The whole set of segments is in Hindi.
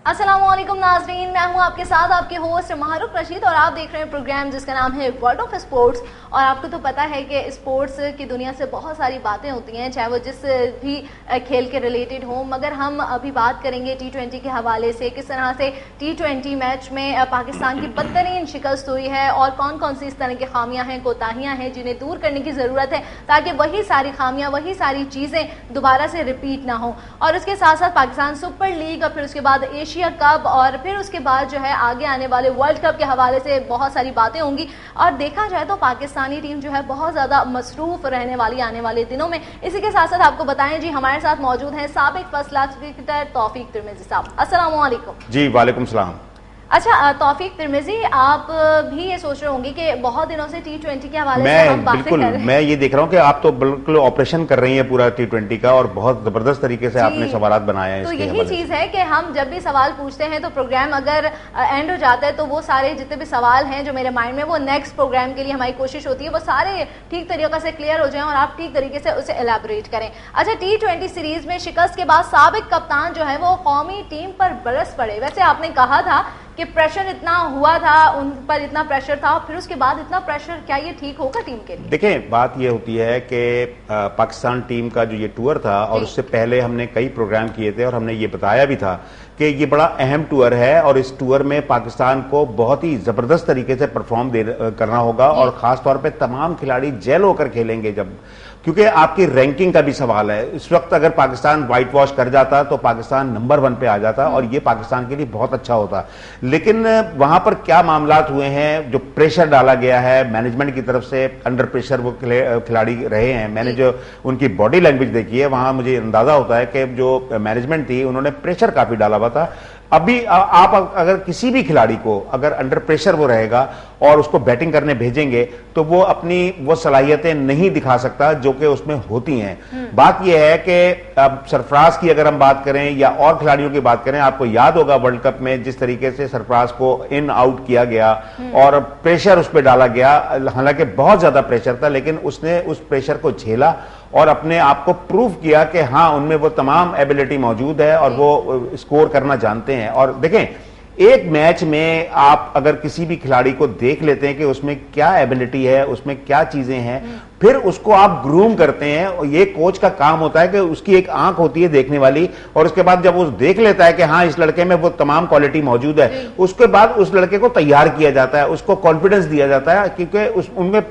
अस्सलामुअलैकुम नाज़रीन, मैं हूं आपके साथ आपके होस्ट मारूफ रशीद और आप देख रहे हैं प्रोग्राम जिसका नाम है वर्ल्ड ऑफ स्पोर्ट्स। और आपको तो पता है कि स्पोर्ट्स की दुनिया से बहुत सारी बातें होती हैं, चाहे वो जिस भी खेल के रिलेटेड हो। मगर हम अभी बात करेंगे T20 के हवाले से, किस तरह से T20 मैच में पाकिस्तान की बदतरीन शिकस्त हुई है और कौन कौन सी इस तरह की खामियां हैं, कोताहियां हैं जिन्हें दूर करने की ज़रूरत है ताकि वही सारी खामियां, वही सारी चीज़ें दोबारा से रिपीट ना हो। और उसके साथ साथ पाकिस्तान सुपर लीग और फिर उसके बाद एशिया कप और फिर उसके बाद जो है आगे आने वाले वर्ल्ड कप के हवाले से बहुत सारी बातें होंगी। और देखा जाए तो पाकिस्तानी टीम जो है बहुत ज़्यादा मसरूफ रहने वाली आने वाले दिनों में। इसी के साथ साथ आपको बताएं जी, हमारे साथ मौजूद हैं साबिक फर्स्ट क्लास क्रिकेटर तौफीक तिरमिजी साहब। अस्सलाम वालेकुम। जी वालेकुम सलाम। अच्छा तौफीक तिरमिजी, आप भी ये सोच रहे होंगे कि बहुत दिनों से T20 के हवाले से हम बातें कर रहे हैं। मैं ये देख रहा हूँ कि आप तो बिल्कुल ऑपरेशन कर रही हैं पूरा T20 का और बहुत जबरदस्त तरीके से आपने सवाल बनाए हैं। तो यही चीज है कि हम जब भी सवाल पूछते हैं तो प्रोग्राम अगर एंड हो जाता है तो वो सारे जितने भी सवाल हैं जो मेरे माइंड में, वो नेक्स्ट प्रोग्राम के लिए हमारी कोशिश होती है वो सारे ठीक तरीके से क्लियर हो जाए और आप ठीक तरीके से उसे एलैबोरेट करें। अच्छा, T20 सीरीज में शिकस्त के बाद साबिक कप्तान जो है वो कौमी टीम पर बरस पड़े। वैसे आपने कहा था कि प्रेशर इतना हुआ था, उन पर इतना प्रेशर था, फिर उसके बाद इतना प्रेशर, क्या ये ठीक होगा टीम के लिए? देखें, बात ये होती है कि पाकिस्तान टीम का जो ये टूर था और उससे पहले हमने कई प्रोग्राम किए थे और हमने ये बताया भी था कि ये बड़ा अहम टूर है और इस टूर में पाकिस्तान को बहुत ही जबरदस्त तरीके से परफॉर्म करना होगा और खास तौर पे तमाम खिलाड़ी जेल होकर खेलेंगे जब, क्योंकि आपकी रैंकिंग का भी सवाल है। इस वक्त अगर पाकिस्तान व्हाइट वॉश कर जाता तो पाकिस्तान नंबर 1 पे आ जाता और ये पाकिस्तान के लिए बहुत अच्छा होता। लेकिन वहां पर क्या मामलात हुए हैं, जो प्रेशर डाला गया है मैनेजमेंट की तरफ से, अंडर प्रेशर वो खिलाड़ी रहे हैं। मैंने जो उनकी बॉडी लैंग्वेज देखी है वहां मुझे अंदाजा होता है कि जो मैनेजमेंट थी उन्होंने प्रेशर काफी डाला हुआ था। अभी आप अगर किसी भी खिलाड़ी को अगर अंडर प्रेशर वो रहेगा और उसको बैटिंग करने भेजेंगे तो वो अपनी वो सलाहियतें नहीं दिखा सकता जो कि उसमें होती हैं। बात यह है कि अब सरफराज की अगर हम बात करें या और खिलाड़ियों की बात करें, आपको याद होगा वर्ल्ड कप में जिस तरीके से सरफराज को इन आउट किया गया और प्रेशर उस पर डाला गया। हालांकि बहुत ज्यादा प्रेशर था लेकिन उसने उस प्रेशर को झेला और अपने आप को प्रूव किया कि हाँ, उनमें वो तमाम एबिलिटी मौजूद है और वो स्कोर करना जानते हैं। और देखें, एक मैच में आप अगर किसी भी खिलाड़ी को देख लेते हैं कि उसमें क्या एबिलिटी है, उसमें क्या चीजें हैं, फिर उसको आप ग्रूम करते हैं और ये कोच का काम होता है कि उसकी एक आंख होती है देखने वाली और उसके बाद जब वो देख लेता है कि हाँ इस लड़के में वो तमाम क्वालिटी मौजूद है, उसके बाद उस लड़के को तैयार किया जाता है, उसको कॉन्फिडेंस दिया जाता है क्योंकि उनमें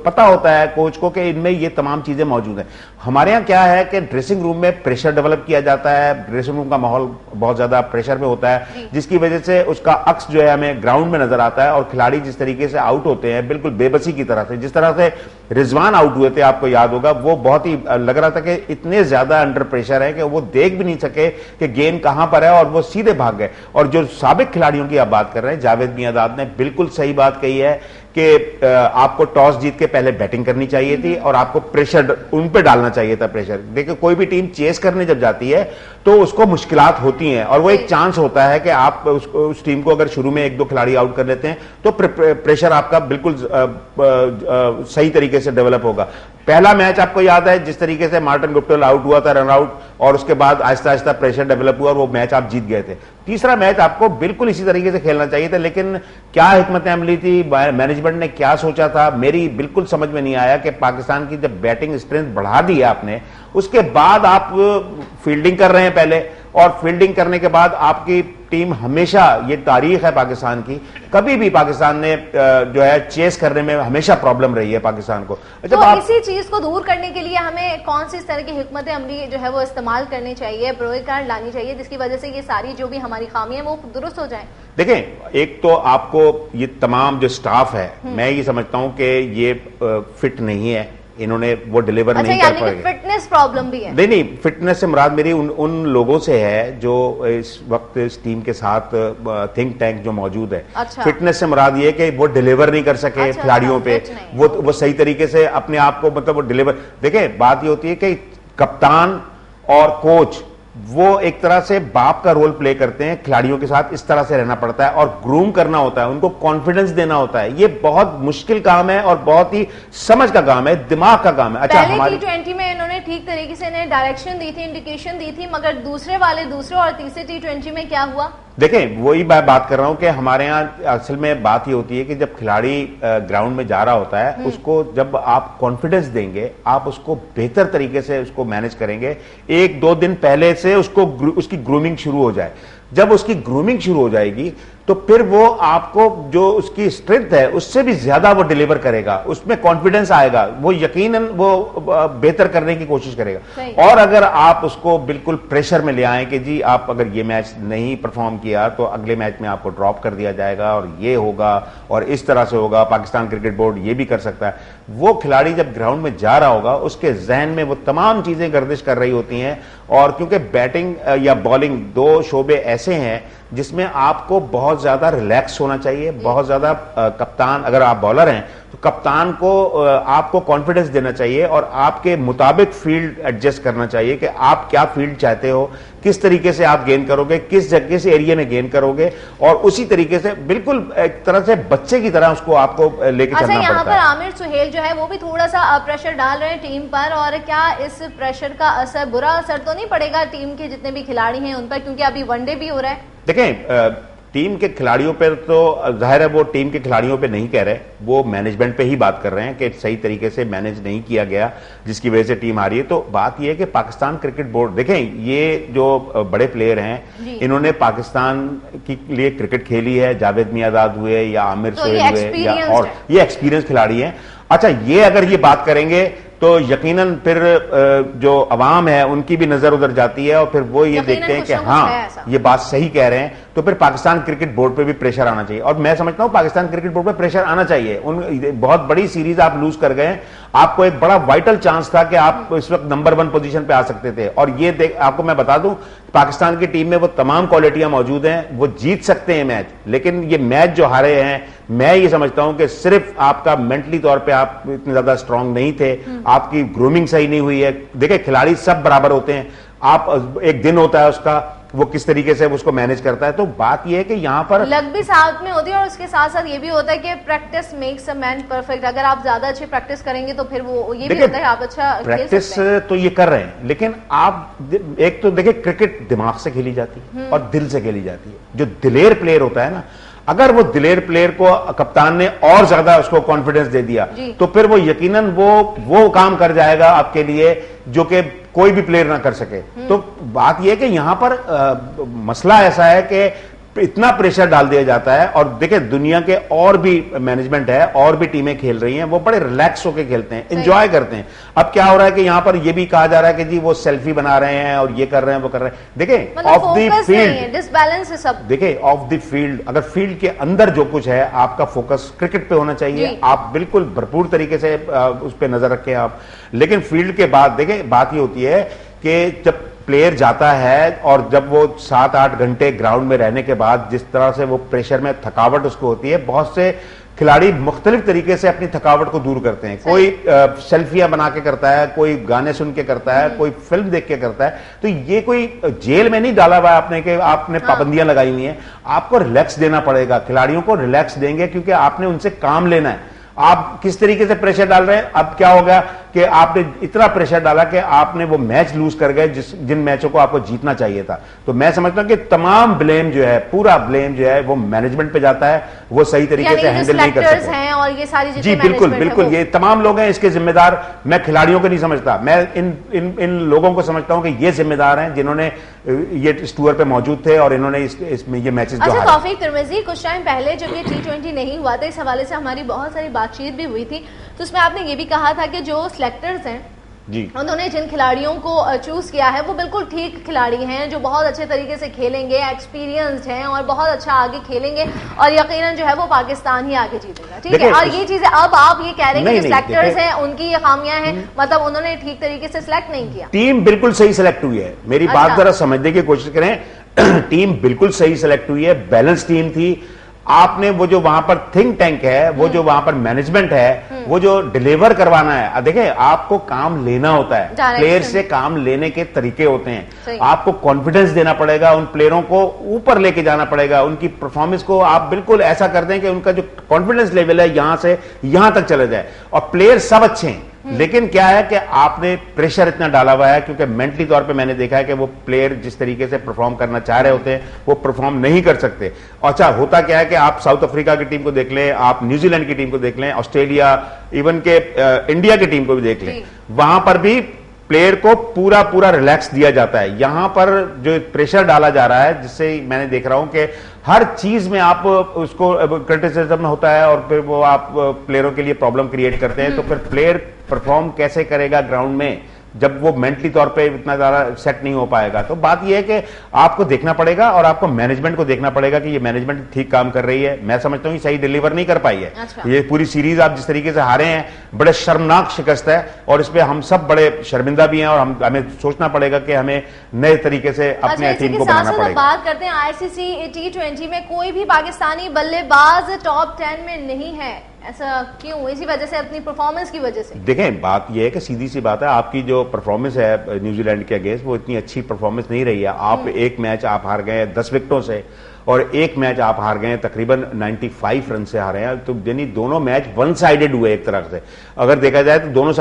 पता होता है कोच को कि इनमें ये तमाम चीजें मौजूद है। हमारे यहाँ क्या है कि ड्रेसिंग रूम में प्रेशर डेवलप किया जाता है, ड्रेसिंग रूम का माहौल बहुत ज्यादा प्रेशर में होता है जिसकी वजह से उसका अक्स जो है हमें ग्राउंड में नजर आता है और खिलाड़ी जिस तरीके से आउट होते हैं बिल्कुल बेबसी की तरह से, जिस तरह से रिजवान आउट हुए थे आपको याद होगा, वो बहुत ही लग रहा था कि इतने ज्यादा अंडर प्रेशर है कि वो देख भी नहीं सके कि गेंद कहां पर है और वो सीधे भाग गए। और जो साबिक खिलाड़ियों की आप बात कर रहे हैं, जावेद मियांदाद ने बिल्कुल सही बात कही है कि आपको टॉस जीत के पहले बैटिंग करनी चाहिए थी और आपको प्रेशर उन पे डालना चाहिए था। प्रेशर देखिए, कोई भी टीम चेस करने जब जाती है तो उसको मुश्किलात होती हैं और वो एक चांस होता है कि आप उस टीम को अगर शुरू में 1-2 खिलाड़ी आउट कर लेते हैं तो प्रेशर आपका बिल्कुल सही तरीके से डेवलप होगा। पहला मैच आपको याद है जिस तरीके से मार्टिन गुप्टिल आउट हुआ था, रन आउट, और उसके बाद आहिस्ता आहिस्ता प्रेशर डेवलप हुआ और वो मैच आप जीत गए थे। तीसरा मैच आपको बिल्कुल इसी तरीके से खेलना चाहिए था, लेकिन क्या हिकमत अमली थी, मैनेजमेंट ने क्या सोचा था, मेरी बिल्कुल समझ में नहीं आया कि पाकिस्तान की जब बैटिंग स्ट्रेंथ बढ़ा दी आपने, उसके बाद आप फील्डिंग कर रहे हैं पहले, और फील्डिंग करने के बाद आपकी टीम हमेशा, ये तारीख है पाकिस्तान की, कभी भी पाकिस्तान ने जो है चेस करने में हमेशा प्रॉब्लम रही है पाकिस्तान को। तो इसी चीज को दूर करने के लिए हमें कौन सी इस तरह की हिकमत अमली जो है वो इस्तेमाल करनी चाहिए, प्रोकार लानी चाहिए जिसकी वजह से ये सारी जो भी हमारी खामी है वो दुरुस्त हो जाए? देखें, एक तो आपको ये तमाम जो स्टाफ है, मैं ये समझता हूं कि ये फिट नहीं है, इन्होंने वो डिलीवर नहीं कर पाएंगे। फिटनेस प्रॉब्लम भी है? नहीं, फिटनेस से मुराद मेरी उन लोगों से है जो इस वक्त इस टीम के साथ थिंक टैंक जो मौजूद है। अच्छा। फिटनेस से मुराद ये कि वो डिलीवर नहीं कर सके खिलाड़ियों पे, वो सही तरीके से अपने आप को, मतलब वो डिलीवर। देखें, बात ये होती है कि कप्तान और कोच वो एक तरह से बाप का रोल प्ले करते हैं, खिलाड़ियों के साथ इस तरह से रहना पड़ता है और ग्रूम करना होता है, उनको कॉन्फिडेंस देना होता है। ये बहुत मुश्किल काम है और बहुत ही समझ का काम है, दिमाग का काम है। अच्छा, पहले T20 में इन्होंने ठीक तरीके से इन्हें डायरेक्शन दी थी, इंडिकेशन दी थी, मगर दूसरे और तीसरे T20 में क्या हुआ? देखें, वही मैं बात कर रहा हूं कि हमारे यहाँ असल में बात ये होती है कि जब खिलाड़ी ग्राउंड में जा रहा होता है, उसको जब आप कॉन्फिडेंस देंगे, आप उसको बेहतर तरीके से उसको मैनेज करेंगे, 1-2 दिन पहले से उसकी ग्रूमिंग शुरू हो जाए। जब उसकी ग्रूमिंग शुरू हो जाएगी तो फिर वो आपको जो उसकी स्ट्रेंथ है उससे भी ज्यादा वो डिलीवर करेगा, उसमें कॉन्फिडेंस आएगा, वो यकीनन वो बेहतर करने की कोशिश करेगा। और अगर आप उसको बिल्कुल प्रेशर में ले आए कि जी आप अगर ये मैच नहीं परफॉर्म किया तो अगले मैच में आपको ड्रॉप कर दिया जाएगा और ये होगा और इस तरह से होगा, पाकिस्तान क्रिकेट बोर्ड ये भी कर सकता है, वो खिलाड़ी जब ग्राउंड में जा रहा होगा उसके जहन में वो तमाम चीजें गर्दिश कर रही होती हैं। और क्योंकि बैटिंग या बॉलिंग 2 शोबे ऐसे हैं जिसमें आपको बहुत ज्यादा रिलैक्स होना चाहिए, बहुत ज्यादा कप्तान, अगर आप बॉलर हैं तो कप्तान को आपको कॉन्फिडेंस देना चाहिए और आपके मुताबिक फील्ड एडजस्ट करना चाहिए कि आप क्या फील्ड चाहते हो, किस तरीके से आप गेंद करोगे, किस जगह से एरिया में गेंद करोगे, और उसी तरीके से बिल्कुल एक तरह से बच्चे की तरह उसको आपको लेके चलना पड़ता है। यहाँ पर आमिर सुहेल जो है वो भी थोड़ा सा प्रेशर डाल रहे हैं टीम पर, और क्या इस प्रेशर का असर, बुरा असर तो नहीं पड़ेगा टीम के जितने भी खिलाड़ी हैं उन पर, क्योंकि अभी वनडे भी हो रहा है? देखें, टीम के खिलाड़ियों पर तो जाहिर है वो टीम के खिलाड़ियों पे नहीं कह रहे, वो मैनेजमेंट पे ही बात कर रहे हैं कि सही तरीके से मैनेज नहीं किया गया जिसकी वजह से टीम हारी है। तो बात ये है कि पाकिस्तान क्रिकेट बोर्ड, देखें ये जो बड़े प्लेयर हैं इन्होंने पाकिस्तान के लिए क्रिकेट खेली है, जावेद मियांदाद हुए या आमिर सोहेल हुए या और ये एक्सपीरियंस खिलाड़ी हैं। अच्छा, ये अगर ये बात करेंगे तो यकीनन फिर जो अवाम है उनकी भी नजर उधर जाती है और फिर वो ये देखते हैं कि हाँ ये बात सही कह रहे हैं, तो फिर पाकिस्तान क्रिकेट बोर्ड पे भी प्रेशर आना चाहिए। और मैं समझता हूं पाकिस्तान क्रिकेट बोर्ड पे प्रेशर आना चाहिए। बहुत बड़ी सीरीज आप लूज कर गए, आपको एक बड़ा वाइटल चांस था कि आप इस वक्त नंबर 1 पोजीशन पे आ सकते थे, और ये आपको मैं बता दूं पाकिस्तान की टीम में वो तमाम क्वालिटियां मौजूद हैं, वो जीत सकते हैं मैच, लेकिन ये मैच जो हारे हैं मैं ये समझता हूं कि सिर्फ आपका मेंटली तौर पे आप इतने ज्यादा स्ट्रांग नहीं थे, आपकी ग्रूमिंग सही नहीं हुई है। देखिए खिलाड़ी सब बराबर होते हैं, आप एक दिन होता है उसका, वो किस तरीके से उसको मैनेज करता है। तो बात यह है कि यहाँ पर लग भी साथ में होती है और उसके साथ साथ ये भी होता है कि practice makes a man perfect. अगर आप ज्यादा अच्छी प्रैक्टिस करेंगे तो फिर वो ये भी होता है आप अच्छा प्रैक्टिस तो ये कर रहे हैं, लेकिन आप एक तो देखिए क्रिकेट दिमाग से खेली जाती है और दिल से खेली जाती है। जो दिलेर प्लेयर होता है ना, अगर वो दिलेर प्लेयर को कप्तान ने और ज्यादा उसको कॉन्फिडेंस दे दिया तो फिर वो यकीनन वो काम कर जाएगा आपके लिए जो कि कोई भी प्लेयर ना कर सके। तो बात यह है कि यहां पर मसला ऐसा है कि इतना प्रेशर डाल दिया जाता है। और देखिए दुनिया के और भी मैनेजमेंट है, और भी टीमें खेल रही हैं, वो बड़े रिलैक्स होकर खेलते हैं, एंजॉय करते हैं। अब क्या हो रहा है कि यहां पर ये भी कहा जा रहा है कि जी वो सेल्फी बना रहे हैं और ये कर रहे हैं वो कर रहे हैं। देखिए ऑफ द फील्ड डिसबैलेंस है सब। देखिए ऑफ द फील्ड, अगर फील्ड के अंदर जो कुछ है आपका फोकस क्रिकेट पे होना चाहिए, आप बिल्कुल भरपूर तरीके से उस पर नजर रखें आप। लेकिन फील्ड के बाद देखिए बात ये होती है कि जब प्लेयर जाता है और जब वो 7-8 घंटे ग्राउंड में रहने के बाद जिस तरह से वो प्रेशर में थकावट उसको होती है, बहुत से खिलाड़ी मुख्तलिफ तरीके से अपनी थकावट को दूर करते हैं। कोई सेल्फियां बना के करता है, कोई गाने सुन के करता है, कोई फिल्म देख के करता है। तो ये कोई जेल में नहीं डाला हुआ है आपने कि आपने पाबंदियां लगाई हुई हैं। आपको रिलैक्स देना पड़ेगा, खिलाड़ियों को रिलैक्स देंगे क्योंकि आपने उनसे काम लेना है। आप किस तरीके से प्रेशर डाल रहे हैं, अब क्या हो गया कि आपने इतना प्रेशर डाला कि आपने वो मैच लूज कर गए जिन मैचों को आपको जीतना चाहिए था। तो मैं समझता हूं कि तमाम ब्लेम जो है, पूरा ब्लेम जो है वो मैनेजमेंट पे जाता है, वो सही तरीके से हैंडल नहीं कर सकते हैं और ये सारी जी बिल्कुल बिल्कुल, ये तमाम लोग हैं इसके जिम्मेदार। मैं खिलाड़ियों को नहीं समझता, मैं इन लोगों को समझता हूं कि ये जिम्मेदार हैं जिन्होंने ये इस टूर पे मौजूद थे और इन्होंने इसमें ये मैचेस जो हारे। तौफीक तिरमिज़ी, कुछ टाइम पहले जब ये T20 नहीं हुआ था, इस हवाले से हमारी बहुत सारी बातचीत भी हुई थी, तो उसमें आपने ये भी कहा था कि जो सिलेक्टर्स हैं जी, उन्होंने जिन खिलाड़ियों को चूज किया है वो बिल्कुल ठीक खिलाड़ी हैं, जो बहुत अच्छे तरीके से खेलेंगे, एक्सपीरियंस्ड हैं और बहुत अच्छा आगे खेलेंगे और यकीनन जो है वो पाकिस्तान ही आगे जीतेगा। ठीक है, और ये चीजें अब आप ये कह रहे हैं कि सिलेक्टर्स हैं उनकी ये खामियां हैं, मतलब उन्होंने ठीक तरीके से सिलेक्ट नहीं किया। टीम बिल्कुल सही सिलेक्ट हुई है, मेरी बात जरा समझने की कोशिश करें। टीम बिल्कुल सही सिलेक्ट हुई है, बैलेंस टीम थी। आपने वो जो वहां पर थिंक टैंक है, वो जो वहां पर मैनेजमेंट है, वो जो डिलीवर करवाना है, देखिए आपको काम लेना होता है, प्लेयर से काम लेने के तरीके होते हैं। आपको कॉन्फिडेंस देना पड़ेगा, उन प्लेयरों को ऊपर लेके जाना पड़ेगा, उनकी परफॉर्मेंस को आप बिल्कुल ऐसा कर दें कि उनका जो कॉन्फिडेंस लेवल है यहां से यहां तक चले जाए। और प्लेयर सब अच्छे हैं, लेकिन क्या है कि आपने प्रेशर इतना डाला हुआ है, क्योंकि मेंटली तौर पे मैंने देखा है कि वो प्लेयर जिस तरीके से परफॉर्म करना चाह रहे होते हैं वो परफॉर्म नहीं कर सकते। अच्छा, होता क्या है कि आप साउथ अफ्रीका की टीम को देख लें, आप न्यूजीलैंड की टीम को देख लें, ऑस्ट्रेलिया, इवन के इंडिया की टीम को भी देख लें, वहां पर भी प्लेयर को पूरा पूरा रिलैक्स दिया जाता है। यहां पर जो प्रेशर डाला जा रहा है, जिससे मैंने देख रहा हूं कि हर चीज में आप उसको क्रिटिसिज्म होता है और फिर वो आप प्लेयरों के लिए प्रॉब्लम क्रिएट करते हैं, तो फिर प्लेयर परफॉर्म कैसे करेगा ग्राउंड में जब वो मेंटली तौर पे इतना ज्यादा सेट नहीं हो पाएगा। तो बात यह है कि आपको देखना पड़ेगा और आपको मैनेजमेंट को देखना पड़ेगा कि ये मैनेजमेंट ठीक काम कर रही है। मैं समझता हूँ सही डिलीवर नहीं कर पाई है। अच्छा। ये पूरी सीरीज आप जिस तरीके से हारे हैं, बड़े शर्मनाक शिकस्त है और इसमें हम सब बड़े शर्मिंदा भी हैं और हमें सोचना पड़ेगा कि हमें नए तरीके से अपने टीम को बनाना पड़ेगा। बात करते हैं आईसीसी T20 में कोई भी पाकिस्तानी बल्लेबाज टॉप 10 में नहीं है, ऐसा क्यों? इसी वजह से, अपनी परफॉर्मेंस की वजह से। देखें, बात यह है कि सीधी सी बात है, आपकी जो परफॉर्मेंस है न्यूजीलैंड के अगेंस्ट वो इतनी अच्छी परफॉर्मेंस नहीं रही है। आप एक मैच आप हार गए 10 विकेटों से और एक मैच आप हार गए तकरीबन 95 रन से हारे हैं। तो यानी दोनों मैच वन साइडेड हुए एक तरह से। अगर देखा जाए तो दोनों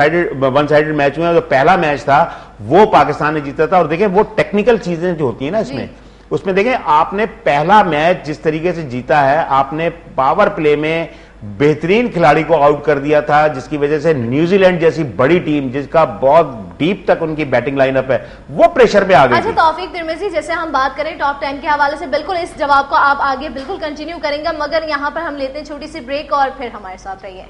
वन साइडेड मैच हुए। जो पहला मैच था वो पाकिस्तान ने जीता था। और देखें, वो टेक्निकल चीजें जो होती है ना इसमें, उसमें देखें आपने पहला मैच जिस तरीके से जीता है, आपने पावर प्ले में बेहतरीन खिलाड़ी को आउट कर दिया था, जिसकी वजह से न्यूजीलैंड जैसी बड़ी टीम जिसका बहुत डीप तक उनकी बैटिंग लाइनअप है, वो प्रेशर पे आ गई। अच्छा तौफीक तिरमिज़ी, जैसे हम बात करें टॉप 10 के हवाले से, बिल्कुल इस जवाब को आप आगे बिल्कुल कंटिन्यू करेंगे, मगर यहाँ पर हम लेते हैं छोटी सी ब्रेक और फिर हमारे साथ रहिए।